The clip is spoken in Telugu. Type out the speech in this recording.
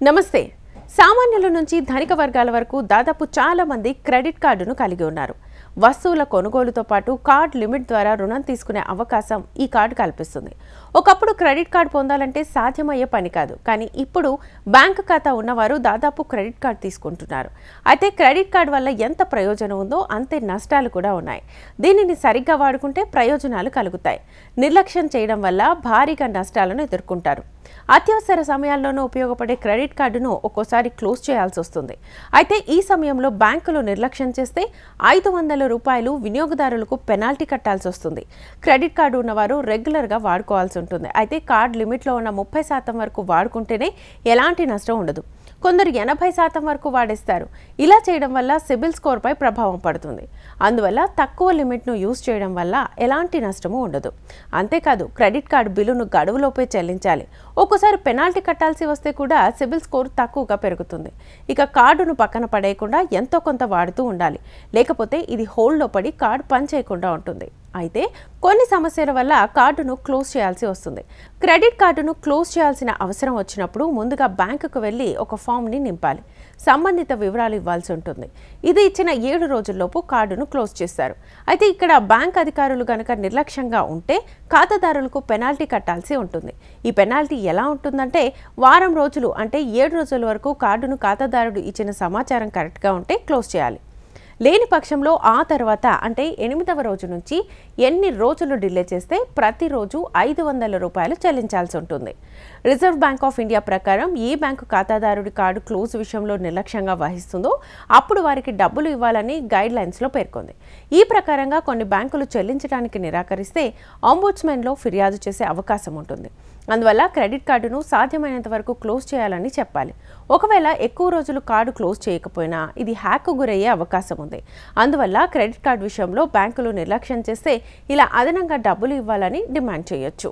నమస్తే. సామాన్యుల నుంచి ధనిక వర్గాల వరకు దాదాపు చాలా మంది క్రెడిట్ కార్డును కలిగి ఉన్నారు. వస్తువుల కొనుగోలుతో పాటు కార్డ్ లిమిట్ ద్వారా రుణం తీసుకునే అవకాశం ఈ కార్డు కల్పిస్తుంది. ఒకప్పుడు క్రెడిట్ కార్డు పొందాలంటే సాధ్యమయ్యే పని కాదు. కానీ ఇప్పుడు బ్యాంకు ఖాతా ఉన్నవారు దాదాపు క్రెడిట్ కార్డు తీసుకుంటున్నారు. అయితే క్రెడిట్ కార్డు వల్ల ఎంత ప్రయోజనం ఉందో అంతే నష్టాలు కూడా ఉన్నాయి. దీనిని సరిగ్గా వాడుకుంటే ప్రయోజనాలు కలుగుతాయి. నిర్లక్ష్యం చేయడం వల్ల భారీగా నష్టాలను ఎదుర్కొంటారు. అత్యవసర సమయాల్లోనూ ఉపయోగపడే క్రెడిట్ కార్డును ఒక్కోసారి క్లోజ్ చేయాల్సి వస్తుంది. అయితే ఈ సమయంలో బ్యాంకులు నిర్లక్ష్యం చేస్తే ₹500 వినియోగదారులకు పెనాల్టీ కట్టాల్సి వస్తుంది. క్రెడిట్ కార్డు ఉన్నవారు రెగ్యులర్గా వాడుకోవాల్సి ఉంటుంది. అయితే కార్డ్ లిమిట్లో ఉన్న 30% వరకు వాడుకుంటేనే ఎలాంటి నష్టం ఉండదు. కొందరు 80% వరకు వాడేస్తారు. ఇలా చేయడం వల్ల సిబిల్ స్కోర్పై ప్రభావం పడుతుంది. అందువల్ల తక్కువ లిమిట్ను యూజ్ చేయడం వల్ల ఎలాంటి నష్టము ఉండదు. అంతేకాదు క్రెడిట్ కార్డు బిల్లును గడువులోపే చెల్లించాలి. ఒక్కోసారి పెనాల్టీ కట్టాల్సి వస్తే కూడా సిబిల్ స్కోర్ తక్కువగా పెరుగుతుంది. ఇక కార్డును పక్కన పడేయకుండా ఎంతో కొంత వాడుతూ ఉండాలి. లేకపోతే ఇది హోల్డ్లో పడి కార్డు పనిచేయకుండా ఉంటుంది. అయితే కొన్ని సమస్యల వల్ల కార్డును క్లోజ్ చేయాల్సి వస్తుంది. క్రెడిట్ కార్డును క్లోజ్ చేయాల్సిన అవసరం వచ్చినప్పుడు ముందుగా బ్యాంకుకు వెళ్ళి ఒక ఫామ్ని నింపాలి. సంబంధిత వివరాలు ఇవ్వాల్సి ఉంటుంది. ఇది ఇచ్చిన 7 రోజుల్లోపు కార్డును క్లోజ్ చేస్తారు. అయితే ఇక్కడ బ్యాంక్ అధికారులు గనక నిర్లక్ష్యంగా ఉంటే ఖాతాదారులకు పెనాల్టీ కట్టాల్సి ఉంటుంది. ఈ పెనాల్టీ ఎలా ఉంటుందంటే వారం రోజులు అంటే 7 రోజుల వరకు కార్డును ఖాతాదారుడు ఇచ్చిన సమాచారం కరెక్ట్గా ఉంటే క్లోజ్ చేయాలి. లేని పక్షంలో ఆ తర్వాత అంటే 8వ రోజు నుంచి ఎన్ని రోజులు డిలే చేస్తే ప్రతిరోజు ₹500 చెల్లించాల్సి ఉంటుంది. రిజర్వ్ బ్యాంక్ ఆఫ్ ఇండియా ప్రకారం ఏ బ్యాంకు ఖాతాదారుడి కార్డు క్లోజ్ విషయంలో నిర్లక్ష్యంగా వహిస్తుందో అప్పుడు వారికి డబ్బులు ఇవ్వాలని గైడ్ లైన్స్లో పేర్కొంది. ఈ ప్రకారంగా కొన్ని బ్యాంకులు చెల్లించడానికి నిరాకరిస్తే ఆంబుడ్స్మెన్లో ఫిర్యాదు చేసే అవకాశం ఉంటుంది. అందువల్ల క్రెడిట్ కార్డును సాధ్యమైనంత వరకు క్లోజ్ చేయాలని చెప్పాలి. ఒకవేళ ఎక్కువ రోజులు కార్డు క్లోజ్ చేయకపోయినా ఇది హ్యాక్కు గురయ్యే అవకాశం ఉంది. అందువల్ల క్రెడిట్ కార్డు విషయంలో బ్యాంకులు నిర్లక్ష్యం చేస్తే ఇలా అదనంగా డబ్బులు ఇవ్వాలని డిమాండ్ చేయొచ్చు.